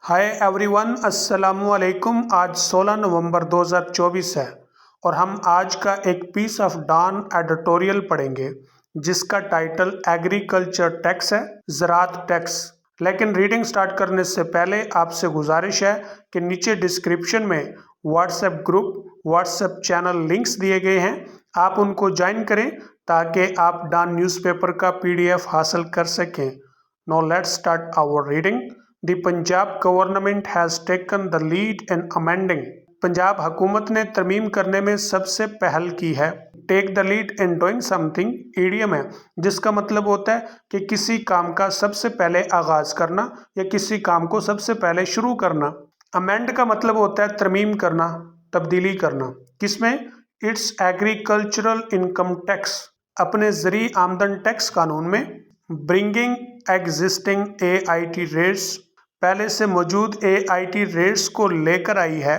Hi everyone, अस्सलाम वालेकुम। आज 16 नवंबर 2024 है और हम आज का एक पीस ऑफ डॉन एडिटोरियल पढ़ेंगे जिसका टाइटल एग्रीकल्चर टैक्स है, ज़राअत टैक्स। लेकिन रीडिंग स्टार्ट करने से पहले आपसे गुजारिश है कि नीचे डिस्क्रिप्शन में WhatsApp group, WhatsApp channel links दिए गए हैं, आप उनको ज्वाइन करें ताकि आप डॉन न्यूज़पेपर का PDF हासिल कर सकें। Now let's start our reading. The Punjab government has taken the lead in amending. Punjab हुकूमत ने तरमीम करने में सबसे पहल की है। Take the lead in doing something idiom है जिसका मतलब होता है कि किसी काम का सबसे पहले आगाज करना या किसी काम को सबसे पहले शुरू करना। अमेंड का मतलब होता है तरमीम करना, तब्दीली करना। किसमें? इट्स एग्रीकल्चरल इनकम टैक्स, अपने ज़री आमदन टैक्स कानून में। ब्रिंगिंग एग्जिस्टिंग AIT रेट्स, पहले से मौजूद AIT रेट्स को लेकर आई है।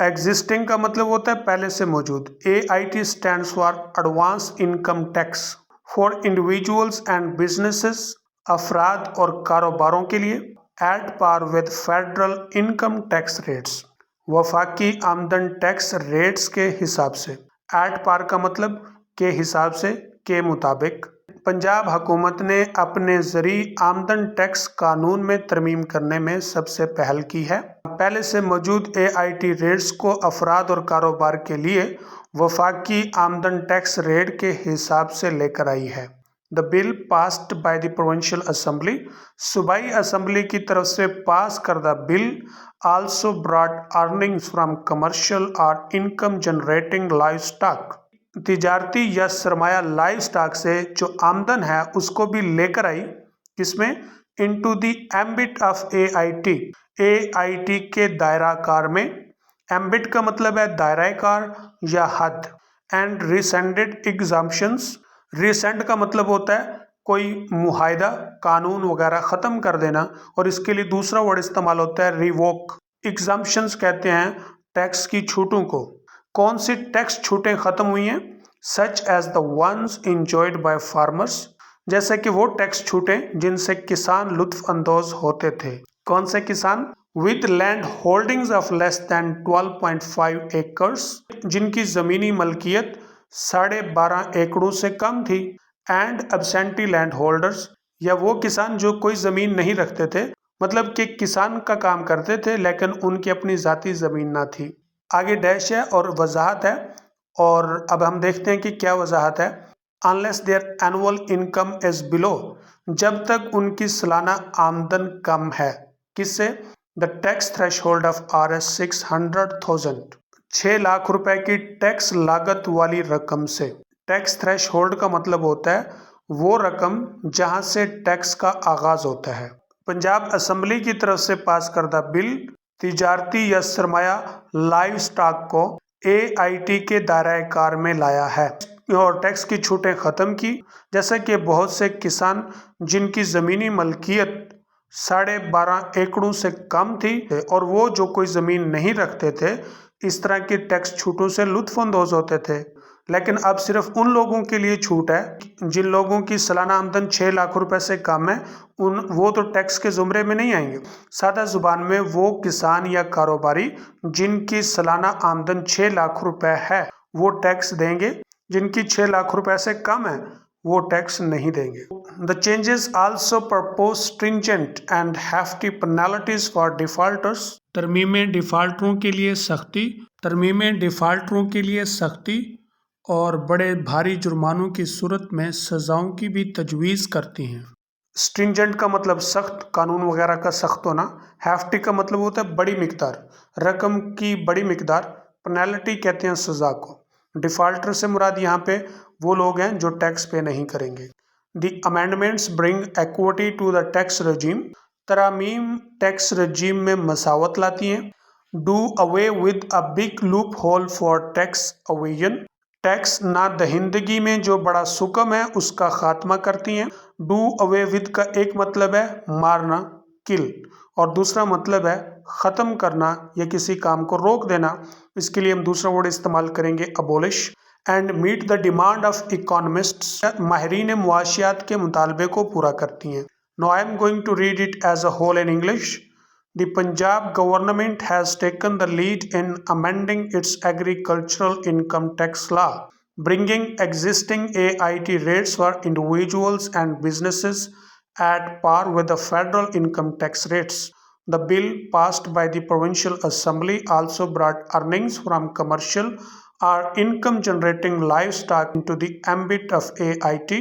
एग्जिस्टिंग का मतलब होता है पहले से मौजूद। AIT stands for advance income tax for individuals and businesses, अफराद और कारोबारों के लिए। At par with federal income tax rates, वफाकी आमदन टैक्स रेट्स के हिसाब से। एट पार का मतलब के हिसाब से, के मुताबिक। पंजाब हुकूमत ने अपने ज़री आमदन टैक्स कानून में तरमीम करने में सबसे पहल की है। पहले से मौजूद AIT रेट्स को अफराद और कारोबार के लिए वफाकी आमदन टैक्स रेट के हिसाब से लेकर आई है। The bill passed by the provincial assembly, सूबाई असम्बली की तरफ से पास करदा bill also brought earnings from commercial और इनकम जनरेटिंग लाइव स्टॉक, तिजारती या सरमाया लाइव स्टॉक से जो आमदन है उसको भी लेकर आई। किसमें? Into the ambit of AIT के दायरा कार में। एम्बिट का मतलब है दायरा कार या हद। एंड रिसेंडेड एग्जाम्पशंस, रिसेंड का मतलब होता है कोई मुहायदा, कानून वगैरह ख़त्म कर देना, और इसके लिए दूसरा वर्ड इस्तेमाल होता है रिवोक। एग्जाम्पशंस कहते हैं टैक्स की छूटों को। कौन सी टैक्स छूटें ख़त्म हुई हैं? Such as the ones enjoyed by farmers, जैसे कि वो टैक्स छूटें जिनसे किसान लुत्फ अंदोज होते थे। कौन से किसान? With land holdings of less than 12.5 acres, जिनकी ज़मीनी मलकियत 12.5 एकड़ों से कम थी। एंड एब्सेंटी लैंड होल्डर्स, या वो किसान जो कोई ज़मीन नहीं रखते थे, मतलब कि किसान का काम करते थे लेकिन उनकी अपनी ज़ाती ज़मीन ना थी। आगे डैश है और वजाहत है, और अब हम देखते हैं कि क्या वजाहत है। Unless there annual income is below, जब तक उनकी सालाना आमदन कम है। किससे? The tax threshold of RS 600,000, 6 lakh रुपए की टैक्स लागत वाली रकम से। टैक्स थ्रेशहोल्ड का मतलब होता है वो रकम जहां से टैक्स का आगाज होता है। पंजाब असम्बली की तरफ से पास करदा बिल तिजारती या सरमाया लाइव स्टॉक को AIT के दायरे कार में लाया है और टैक्स की छूटें ख़त्म की, जैसे कि बहुत से किसान जिनकी ज़मीनी मलकियत 12.5 एकड़ों से कम थी और वो जो कोई ज़मीन नहीं रखते थे, इस तरह की टैक्स छूटों से लुत्फ़अंदोज़ होते थे। लेकिन अब सिर्फ उन लोगों के लिए छूट है जिन लोगों की सालाना आमदन 6 लाख रुपए से कम है, वो तो टैक्स के ज़ुमरे में नहीं आएंगे। सादा ज़ुबान में वो किसान या कारोबारी जिनकी सालाना आमदन 6 लाख रुपए है वो टैक्स देंगे, जिनकी 6 लाख रुपए से कम है वो टैक्स नहीं देंगे। The changes also propose stringent and hefty penalties for defaulters, तरमीमें डिफॉल्टरों के लिए सख्ती, तरमीमें डिफॉल्टरों के लिए सख्ती और बड़े भारी जुर्मानों की सूरत में सजाओं की भी तजवीज़ करती हैं। स्ट्रिंजेंट का मतलब सख्त, कानून वगैरह का सख्त होना। हैफ्टी का मतलब होता है बड़ी मिकदार, रकम की बड़ी मिकदार। पेनल्टी कहते हैं सज़ा को। डिफ़ॉल्टर से मुराद यहाँ पे वो लोग हैं जो टैक्स पे नहीं करेंगे। The amendments bring equity to the tax regime, तरामीम टैक्स रजीम में मसावत लाती हैं। Do away with a big loophole for tax evasion, tax ना दहिंदगी में जो बड़ा सुकम है उसका खात्मा करती हैं। डू अवे विद का एक मतलब है मारना, किल, और दूसरा मतलब है ख़त्म करना या किसी काम को रोक देना। इसके लिए हम दूसरा वर्ड इस्तेमाल करेंगे abolish. And meet the demand of economists, माहिरीन मुआशियात के मुतालबे को पूरा करती हैं। No I am going to read it as a whole in English. The Punjab government has taken the lead in amending its agricultural income tax law, bringing existing AIT rates for individuals and businesses at par with the federal income tax rates. The bill passed by the Provincial Assembly also brought earnings from commercial or income generating livestock into the ambit of AIT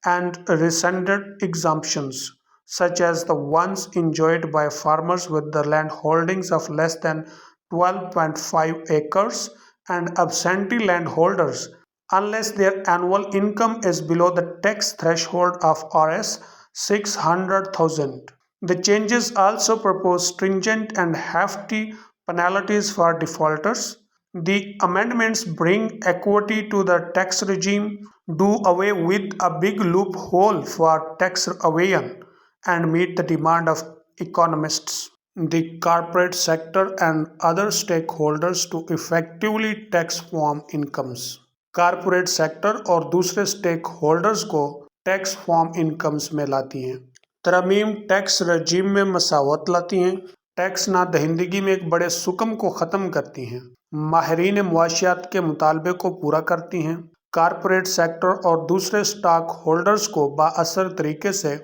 and rescinded exemptions, such as the ones enjoyed by farmers with the land holdings of less than 12.5 acres and absentee landholders, unless their annual income is below the tax threshold of Rs 600,000. The changes also propose stringent and hefty penalties for defaulters. The amendments bring equity to the tax regime, do away with a big loophole for tax evasion, and meet the demand of economists, the corporate sector, and other stakeholders to effectively tax farm incomes. Corporate sector और दूसरे stake holders को tax form incomes में लाती हैं। तरमीम tax regime में मसावत लाती हैं। टैक्स नादहिंदगी में एक बड़े सुकम को ख़त्म करती हैं। माहिरीन मुआशियात के मुतालबे को पूरा करती हैं। कॉरपोरेट सेक्टर और दूसरे स्टॉक होल्डर्स को बाअसर तरीके से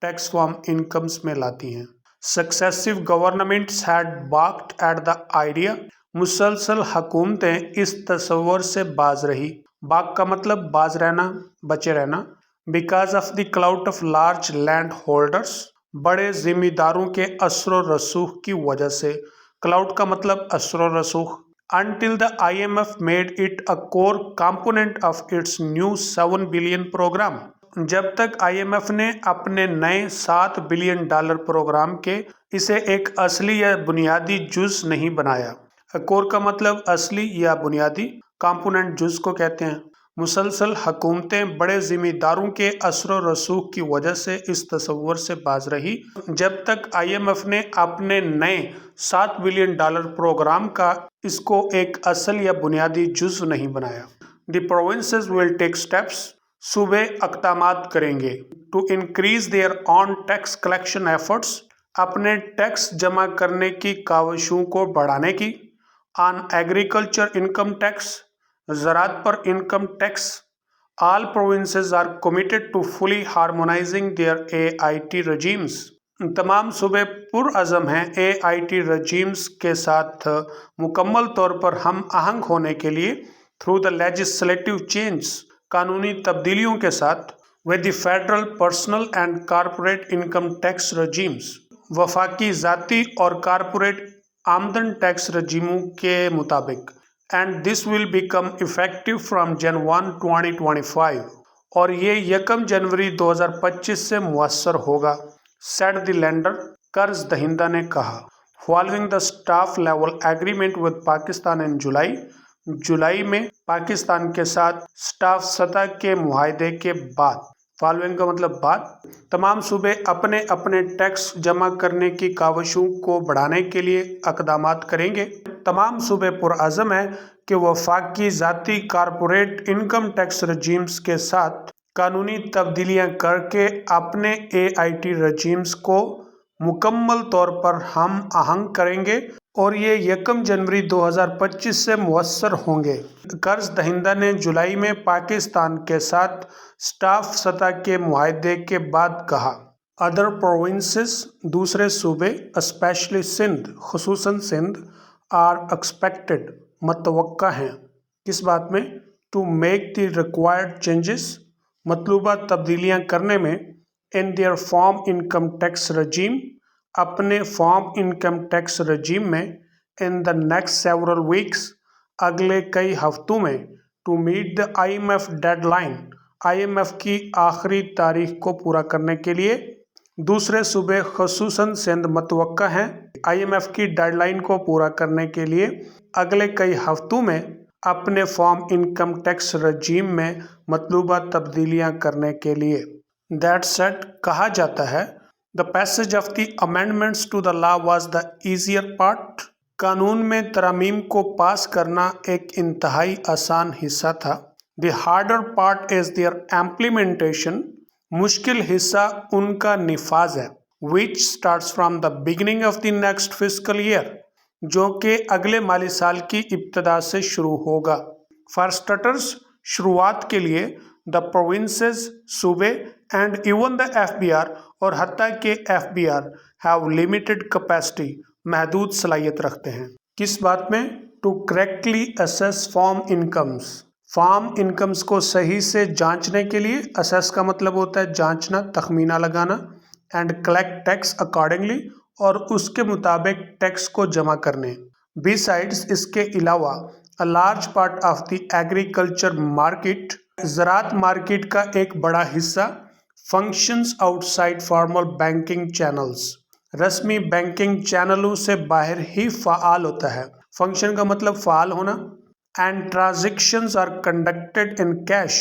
टैक्स फॉर्म इनकम्स में लाती हैं। Successive governments had balked at the idea, मुसलसल हुकूमतें इस तस्वर से बाज रही। बाग का मतलब बाज रहना, बचे रहना। Because of the cloud of large land holders, बड़े जिम्मेदारों के असर रसूख की वजह से। क्लाउड का मतलब असर रसूख। Until the IMF made it a core component of its new 7 billion program, जब तक IMF ने अपने नए $7 बिलियन प्रोग्राम के इसे एक असली या बुनियादी जुज नहीं बनाया। कोर का मतलब असली या बुनियादी, कंपोनेंट जुज को कहते हैं। मुसलसल हुकूमतें बड़े जिम्मेदारों के असर रसूख की वजह से इस तस्वर से बाज रही जब तक IMF ने अपने नए $7 बिलियन प्रोग्राम का इसको एक असल या बुनियादी जुज नहीं बनाया। The provinces will take steps, सूबे इक़दामात करेंगे। To increase their own tax collection efforts, अपने टैक्स जमा करने की काविशों को बढ़ाने की। ऑन एग्रीकल्चर इनकम टैक्स, ज़राअत पर income tax. All provinces are committed to fully harmonising their AIT regimes, तमाम सूबे पुरअज़म हैं AIT रजीम्स के साथ मुकम्मल तौर पर हम आहंग होने के लिए। थ्रू द लेजिस्लेटिव चेंज, कानूनी तब्दीलियों के साथ। With the federal personal and corporate income tax regimes, वफाकी ज़ाती और कॉरपोरेट आमदन टैक्स रजीमों के मुताबिक। And this will become effective from Jan 1, 2025, और ये 1 जनवरी 2025 से मुअस्सर होगा। सेड द लेंडर, कर्ज दहिंदा ने कहा। Following the staff level agreement with Pakistan in July, जुलाई में पाकिस्तान के साथ स्टाफ सतह के मुआहदे के बाद। फॉलोइंग का मतलब बाद। तमाम सूबे अपने अपने टैक्स जमा करने की काविशों को बढ़ाने के लिए इक़दामात करेंगे। तमाम सूबे पुरअज़म है कि वफाकी ज़ाती कॉरपोरेट इनकम टैक्स रजीम्स के साथ कानूनी तब्दीलियां करके अपने AIT रजीम्स को मुकम्मल तौर पर हम आहंग करेंगे और ये 1 जनवरी 2025 से मुअस्सर होंगे। कर्ज दहिंदा ने जुलाई में पाकिस्तान के साथ स्टाफ सतह के मुआहदे के बाद कहा। अदर प्रोविंसेस, दूसरे सूबे, स्पेशली सिंध, खुसूसन सिंध, आर एक्सपेक्टेड, मतवक्का हैं। किस बात में? To make the required changes, मतलूबा तब्दीलियां करने में। In their farm income tax regime, अपने फॉर्म इनकम टैक्स रजीम में। In the next several weeks, अगले कई हफ्तों में। To meet the IMF deadline, IMF की आखिरी तारीख को पूरा करने के लिए। दूसरे सूबे खुसूसन सिंध मतवक्का हैं IMF की डेडलाइन को पूरा करने के लिए अगले कई हफ्तों में अपने फॉर्म इनकम टैक्स रजीम में मतलूबा तब्दीलियां करने के लिए। दैट सेट, कहा जाता है, the passage of the amendments to the law was the easier part, कानून में तरमीम को पास करना एक इंतहाई आसान हिस्सा था। The harder part is their implementation, मुश्किल हिस्सा उनका निफाज है। which starts from the beginning of the next fiscal year, जो कि अगले माली साल की इब्तदा से शुरू होगा। For starters, शुरुआत के लिए the provinces, सूबे and even the FBR और हत्ता के FBR have limited capacity, महदूद सलाहियत रखते हैं। किस बात में? To correctly assess farm incomes, farm incomes को सही से जांचने के लिए। असेस का मतलब होता है जांचना, तखमीना लगाना। एंड कलेक्ट टैक्स अकॉर्डिंगली, और उसके मुताबिक टैक्स को जमा करने। बिसाइड्स, इसके अलावा a large part of the agriculture market, ज़राअत मार्केट का एक बड़ा हिस्सा functions outside formal banking channels, रस्मी बैंकिंग चैनलों से बाहर ही फ़ाल होता है। फंक्शन का मतलब फ़ाल होना। And transactions are conducted in cash,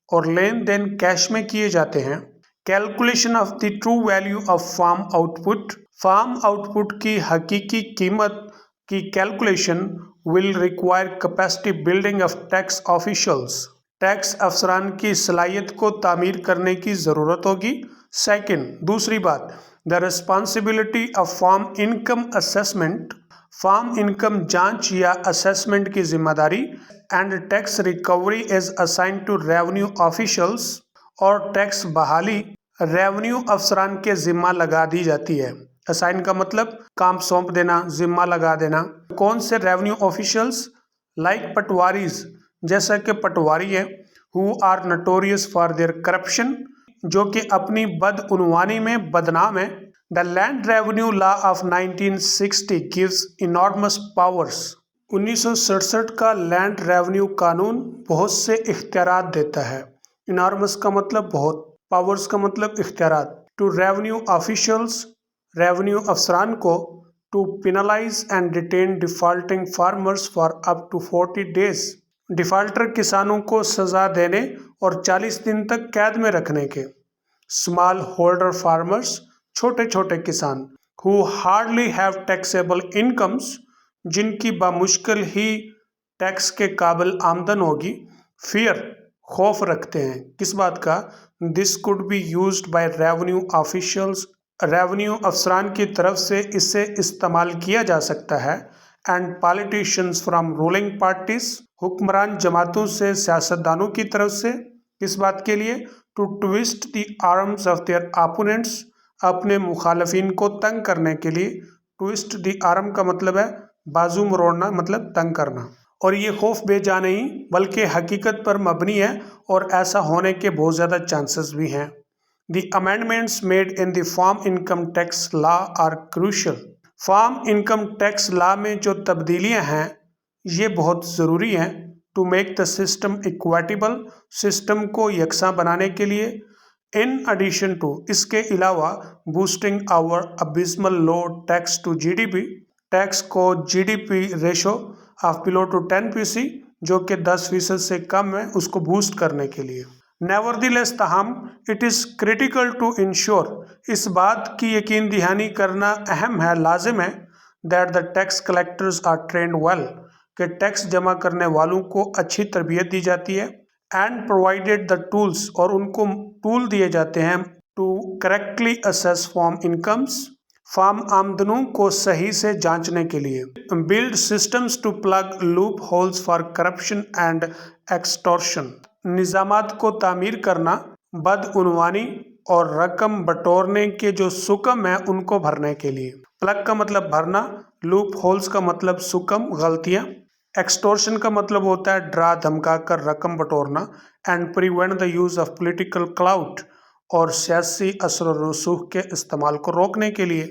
और लेन देन कैश में किए जाते हैं। Calculation of the true value of farm output, farm output की हकीकी कीमत की calculation will require capacity building of tax officials, tax अफसरान की सलाहियत को तामीर करने की ज़रूरत होगी। सेकंड, दूसरी बात, the responsibility of farm income assessment, farm income जांच या असेसमेंट की जिम्मेदारी। And tax recovery is assign to revenue officials, और टैक्स बहाली रेवेन्यू अफसरान के जिम्मा लगा दी जाती है। असाइन का मतलब काम सौंप देना, जिम्मा लगा देना। कौन से रेवेन्यू ऑफिशियल्स? लाइक पटवारीज, जैसा कि पटवारी है। Who are notorious for their corruption, जो कि अपनी बदउनवानी में बदनाम है। The land revenue law of 1960 gives enormous powers, 1967 का लैंड रेवेन्यू कानून बहुत से इख्तियारात देता है। इनॉर्मस का मतलब बहुत, पावर्स का मतलब इख्तियारात। टू रेवेन्यू ऑफिशियल्स, रेवेन्यू अफसरान को। To penalise and detain defaulting farmers for up to 40 days, defaulter किसानों को सजा देने और 40 दिन तक कैद में रखने के। स्मॉल होल्डर फार्मर्स, छोटे छोटे किसान। Who hardly have taxable incomes, जिनकी बामुश्किल ही टैक्स के काबिल आमदन होगी। फियर, खौफ रखते हैं। किस बात का? This could be used by revenue officials, revenue अफसरान की तरफ से इसे इस्तेमाल किया जा सकता है। And politicians from ruling parties, हुक्मरान जमातों से, सियासतदानों की तरफ से। किस बात के लिए? To twist the arms of their opponents, अपने मुखालफिन को तंग करने के लिए। ट्विस्ट द आर्म का मतलब है बाजू मरोड़ना, मतलब तंग करना। और ये खौफ बेजा नहीं बल्कि हकीकत पर मबनी है, और ऐसा होने के बहुत ज़्यादा चांसेस भी हैं। The amendments made in the farm income tax law are crucial, farm income tax law में जो तब्दीलियां हैं ये बहुत ज़रूरी हैं। To make the system equitable, system को यकसां बनाने के लिए। इन एडिशन टू, इसके अलावा, boosting our abysmal low tax to GDP, tax को GDP ratio of below to 10%, जो कि 10% से कम है, उसको बूस्ट करने के लिए। नेवरदिलेस, ताहम, it is critical to ensure, इस बात की यकीन दहानी करना अहम है, लाजिम है। That the tax collectors are trained well, कि टैक्स जमा करने वालों को अच्छी तरबियत दी जाती है। एंड प्रोवाइडेड द टूल्स, और उनको टूल दिए जाते हैं। To correctly assess farm incomes, farm आमदनों को सही से जांचने के लिए। Build systems to plug loopholes for corruption and extortion, निज़ामात को तामीर करना बदउनवानी और रकम बटोरने के जो सुकम है उनको भरने के लिए। प्लग का मतलब भरना, लूप होल्स का मतलब सुकम, गलतियाँ। एक्सटोर्शन का मतलब होता है डरा धमका कर रकम बटोरना। And prevent the use of political clout, और सियासी असर और रसूख के इस्तेमाल को रोकने के लिए।